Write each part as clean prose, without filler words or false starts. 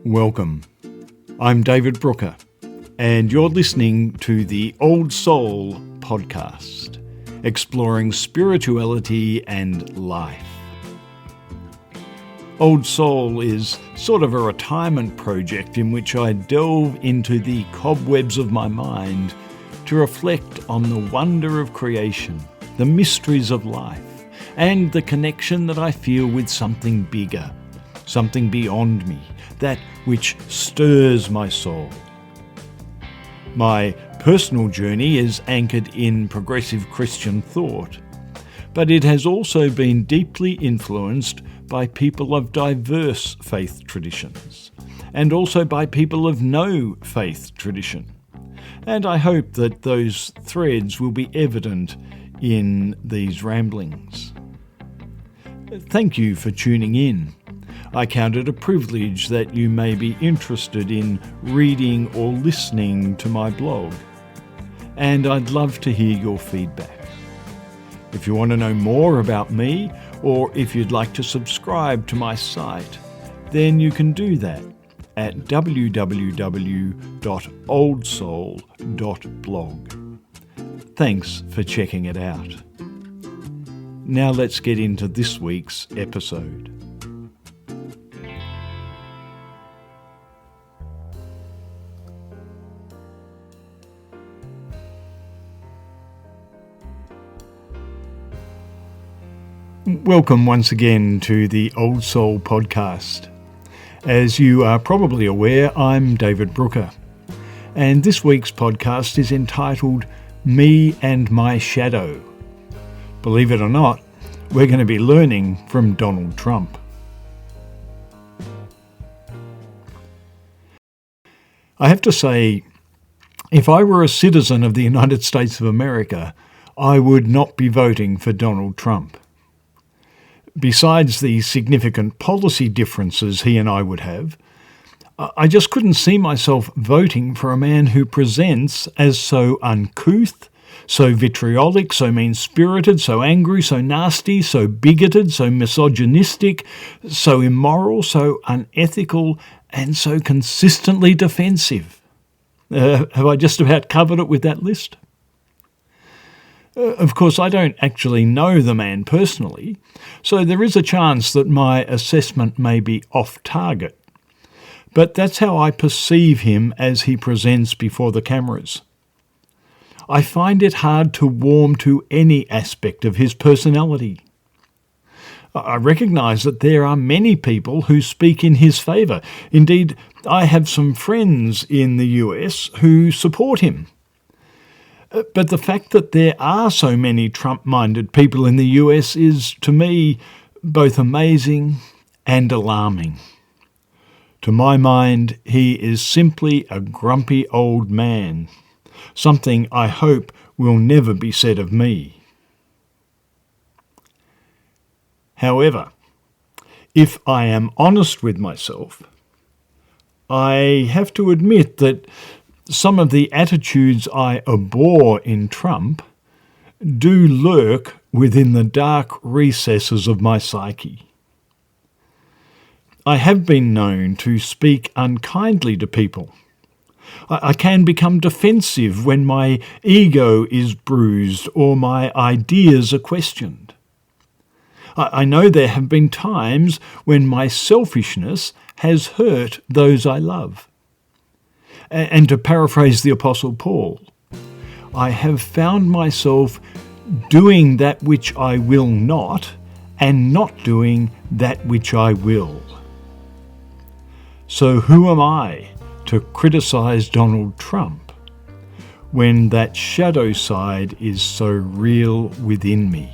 Welcome. I'm David Brooker, and you're listening to the Old Soul podcast, exploring spirituality and life. Old Soul is sort of a retirement project in which I delve into the cobwebs of my mind to reflect on the wonder of creation, the mysteries of life, and the connection that I feel with something bigger, something beyond me, that which stirs my soul. My personal journey is anchored in progressive Christian thought, but it has also been deeply influenced by people of diverse faith traditions, and also by people of no faith tradition. And I hope that those threads will be evident in these ramblings. Thank you for tuning in. I count it a privilege that you may be interested in reading or listening to my blog, and I'd love to hear your feedback. If you want to know more about me, or if you'd like to subscribe to my site, then you can do that at www.oldsoul.blog. Thanks for checking it out. Now let's get into this week's episode. Welcome once again to the Old Soul podcast. As you are probably aware, I'm David Brooker, and this week's podcast is entitled Me and My Shadow. Believe it or not, we're going to be learning from Donald Trump. I have to say, if I were a citizen of the United States of America, I would not be voting for Donald Trump. Besides the significant policy differences he and I would have, I just couldn't see myself voting for a man who presents as so uncouth, so vitriolic, so mean-spirited, so angry, so nasty, so bigoted, so misogynistic, so immoral, so unethical, and so consistently defensive. Have I just about covered it with that list? Of course, I don't actually know the man personally, so there is a chance that my assessment may be off target. But that's how I perceive him as he presents before the cameras. I find it hard to warm to any aspect of his personality. I recognise that there are many people who speak in his favour. Indeed, I have some friends in the US who support him. But the fact that there are so many Trump-minded people in the US is, to me, both amazing and alarming. To my mind, he is simply a grumpy old man, something I hope will never be said of me. However, if I am honest with myself, I have to admit that some of the attitudes I abhor in Trump do lurk within the dark recesses of my psyche. I have been known to speak unkindly to people. I can become defensive when my ego is bruised or my ideas are questioned. I know there have been times when my selfishness has hurt those I love. And to paraphrase the Apostle Paul, I have found myself doing that which I will not and not doing that which I will. So who am I to criticise Donald Trump when that shadow side is so real within me?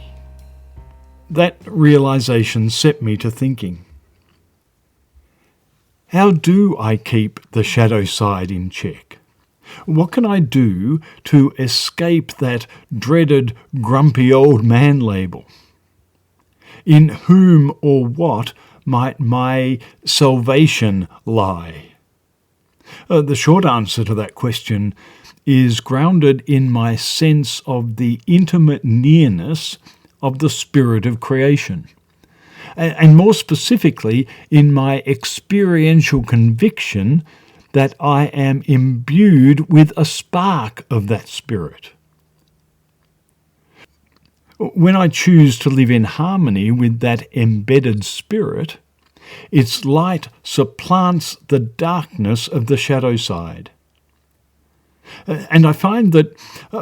That realisation set me to thinking. How do I keep the shadow side in check? What can I do to escape that dreaded grumpy old man label? In whom or what might my salvation lie? The short answer to that question is grounded in my sense of the intimate nearness of the spirit of creation. and more specifically in my experiential conviction that I am imbued with a spark of that spirit. When I choose to live in harmony with that embedded spirit, its light supplants the darkness of the shadow side. And I find that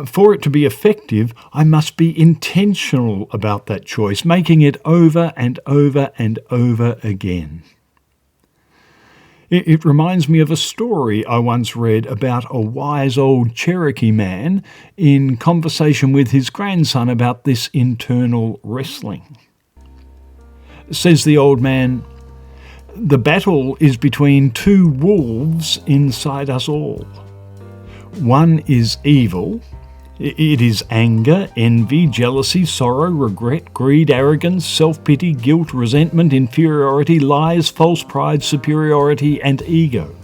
for it to be effective, I must be intentional about that choice, making it over and over and over again. It reminds me of a story I once read about a wise old Cherokee man in conversation with his grandson about this internal wrestling. Says the old man, "The battle is between two wolves inside us all. One is evil. It is anger, envy, jealousy, sorrow, regret, greed, arrogance, self-pity, guilt, resentment, inferiority, lies, false pride, superiority, and ego.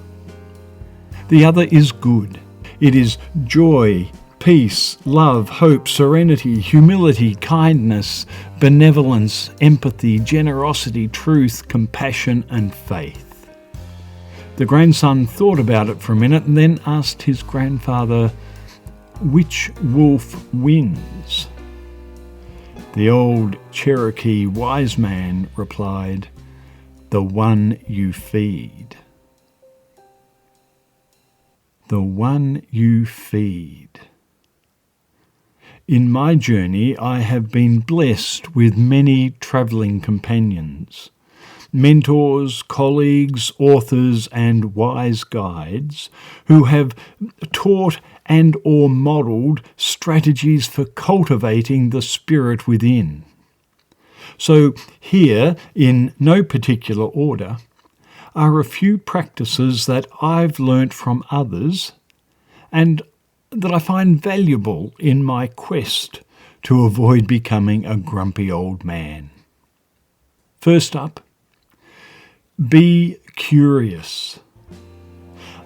The other is good. It is joy, peace, love, hope, serenity, humility, kindness, benevolence, empathy, generosity, truth, compassion, and faith." The grandson thought about it for a minute and then asked his grandfather, "Which wolf wins?" The old Cherokee wise man replied, "The one you feed." The one you feed. In my journey, I have been blessed with many travelling companions. Mentors, colleagues, authors, and wise guides who have taught and or modelled strategies for cultivating the spirit within. So here, in no particular order, are a few practices that I've learnt from others and that I find valuable in my quest to avoid becoming a grumpy old man. First up, be curious.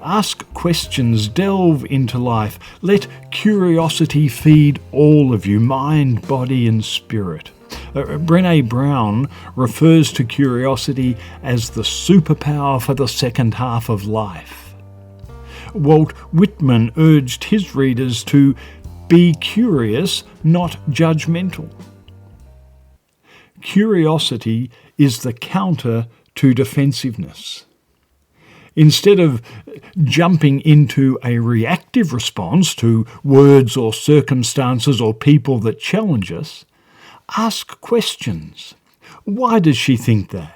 Ask questions, delve into life. Let curiosity feed all of you, mind, body and spirit. Brené Brown refers to curiosity as the superpower for the second half of life. Walt Whitman urged his readers to be curious, not judgmental. Curiosity is the counter to defensiveness. Instead of jumping into a reactive response to words or circumstances or people that challenge us, ask questions. Why does she think that?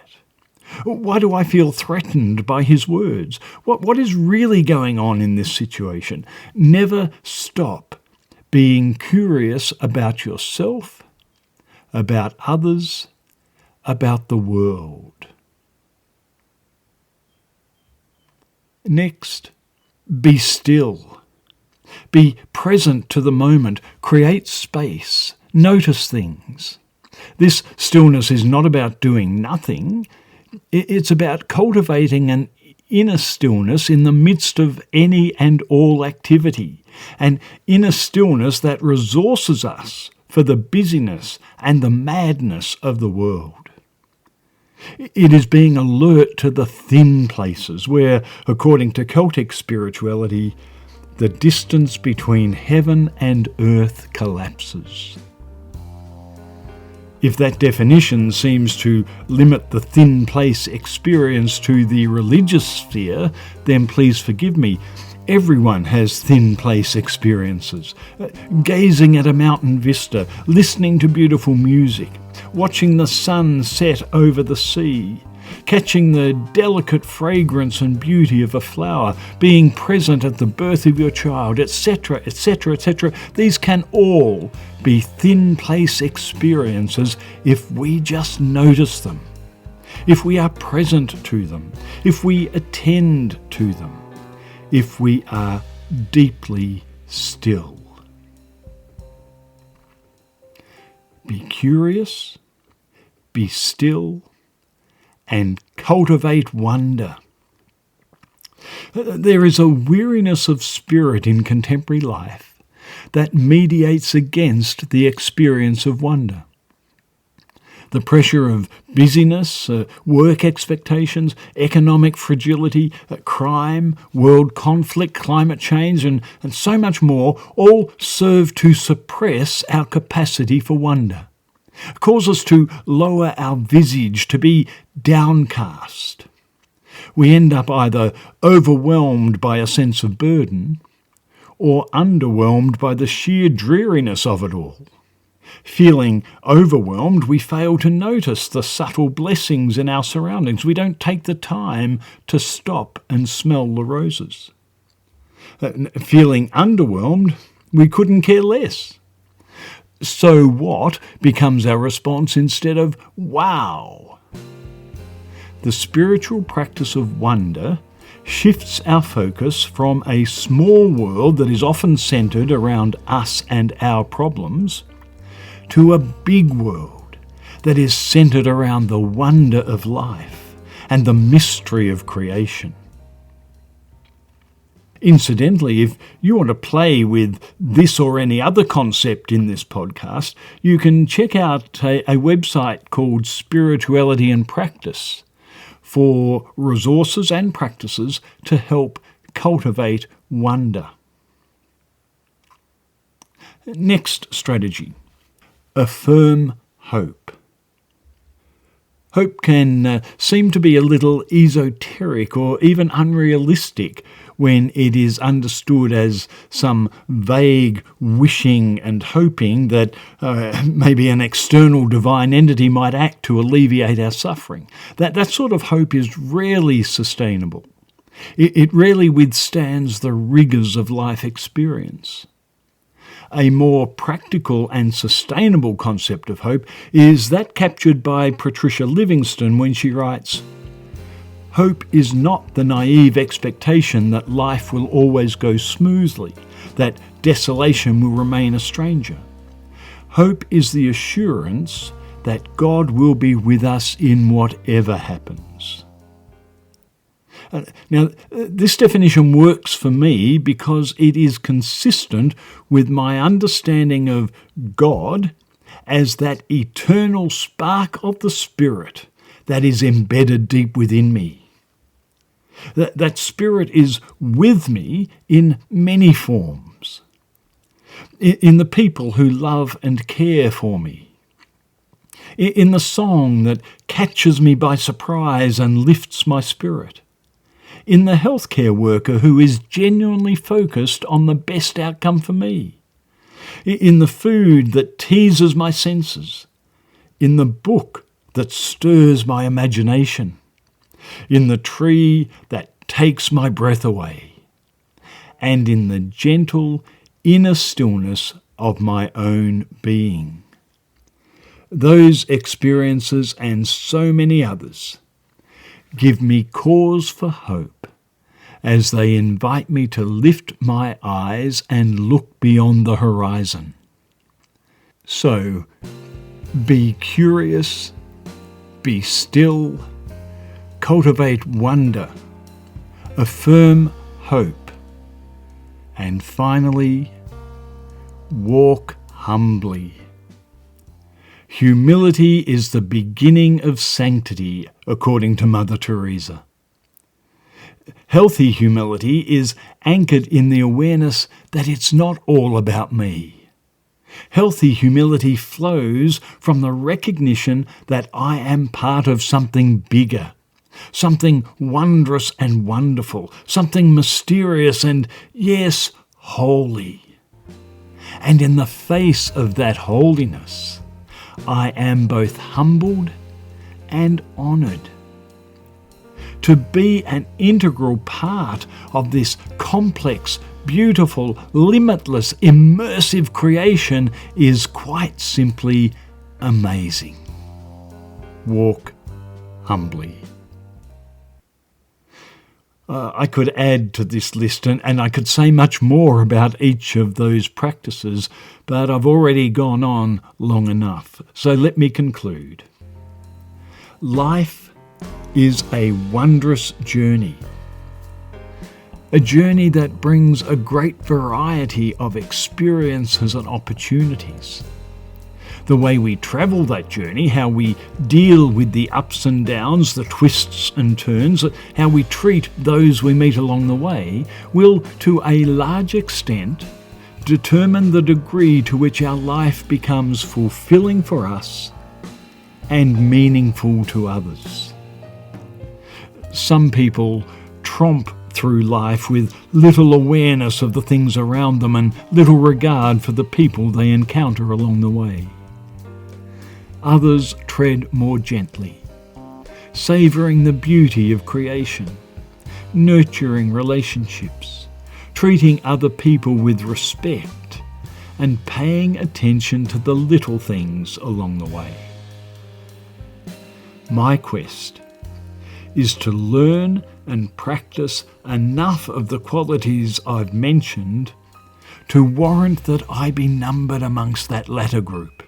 Why do I feel threatened by his words? What is really going on in this situation? Never stop being curious about yourself, about others, about the world. Next, be still. Be present to the moment. Create space. Notice things. This stillness is not about doing nothing. It's about cultivating an inner stillness in the midst of any and all activity, an inner stillness that resources us for the busyness and the madness of the world. It is being alert to the thin places where, according to Celtic spirituality, the distance between heaven and earth collapses. If that definition seems to limit the thin place experience to the religious sphere, then please forgive me. Everyone has thin place experiences. Gazing at a mountain vista, listening to beautiful music, watching the sun set over the sea, catching the delicate fragrance and beauty of a flower, being present at the birth of your child, etc., etc., etc. These can all be thin place experiences if we just notice them, if we are present to them, if we attend to them, if we are deeply still. Be curious, be still, and cultivate wonder. There is a weariness of spirit in contemporary life that mediates against the experience of wonder. The pressure of busyness, work expectations, economic fragility, crime, world conflict, climate change, and so much more all serve to suppress our capacity for wonder, cause us to lower our visage, to be downcast. We end up either overwhelmed by a sense of burden or underwhelmed by the sheer dreariness of it all. Feeling overwhelmed, we fail to notice the subtle blessings in our surroundings. We don't take the time to stop and smell the roses. Feeling underwhelmed, we couldn't care less. So what becomes our response instead of wow? The spiritual practice of wonder shifts our focus from a small world that is often centred around us and our problems to a big world that is centred around the wonder of life and the mystery of creation. Incidentally, if you want to play with this or any other concept in this podcast, you can check out a website called Spirituality and Practice for resources and practices to help cultivate wonder. Next strategy. Affirm hope. Hope can seem to be a little esoteric or even unrealistic when it is understood as some vague wishing and hoping that maybe an external divine entity might act to alleviate our suffering. That sort of hope is rarely sustainable. It rarely withstands the rigours of life experience. A more practical and sustainable concept of hope is that captured by Patricia Livingston when she writes, "Hope is not the naive expectation that life will always go smoothly, that desolation will remain a stranger. Hope is the assurance that God will be with us in whatever happens." Now, this definition works for me because it is consistent with my understanding of God as that eternal spark of the Spirit that is embedded deep within me. That Spirit is with me in many forms. In the people who love and care for me. In the song that catches me by surprise and lifts my spirit. In the healthcare worker who is genuinely focused on the best outcome for me. In the food that teases my senses. In the book that stirs my imagination. In the tree that takes my breath away. And in the gentle inner stillness of my own being. Those experiences and so many others give me cause for hope as they invite me to lift my eyes and look beyond the horizon. So, be curious, be still, cultivate wonder, affirm hope, and finally, walk humbly. Humility is the beginning of sanctity, according to Mother Teresa. Healthy humility is anchored in the awareness that it's not all about me. Healthy humility flows from the recognition that I am part of something bigger, something wondrous and wonderful, something mysterious and, yes, holy. And in the face of that holiness, I am both humbled and honoured. To be an integral part of this complex, beautiful, limitless, immersive creation is quite simply amazing. Walk humbly. I could add to this list and I could say much more about each of those practices, but I've already gone on long enough. So let me conclude. Life is a wondrous journey. A journey that brings a great variety of experiences and opportunities. The way we travel that journey, how we deal with the ups and downs, the twists and turns, how we treat those we meet along the way, will to a large extent determine the degree to which our life becomes fulfilling for us and meaningful to others. Some people tromp through life with little awareness of the things around them and little regard for the people they encounter along the way. Others tread more gently, savouring the beauty of creation, nurturing relationships, treating other people with respect, and paying attention to the little things along the way. My quest is to learn and practice enough of the qualities I've mentioned to warrant that I be numbered amongst that latter group,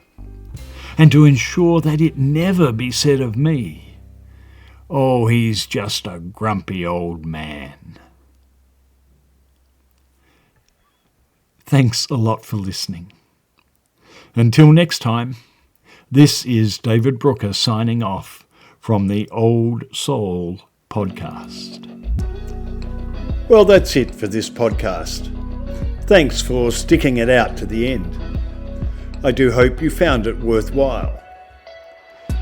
and to ensure that it never be said of me, "Oh, he's just a grumpy old man." Thanks a lot for listening. Until next time, this is David Brooker signing off from the Old Soul Podcast. Well, that's it for this podcast. Thanks for sticking it out to the end. I do hope you found it worthwhile.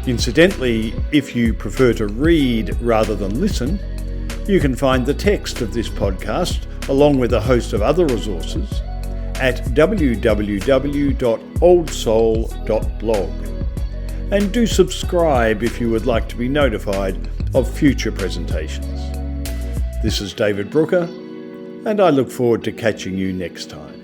Incidentally, if you prefer to read rather than listen, you can find the text of this podcast, along with a host of other resources, at www.oldsoul.blog. And do subscribe if you would like to be notified of future presentations. This is David Brooker, and I look forward to catching you next time.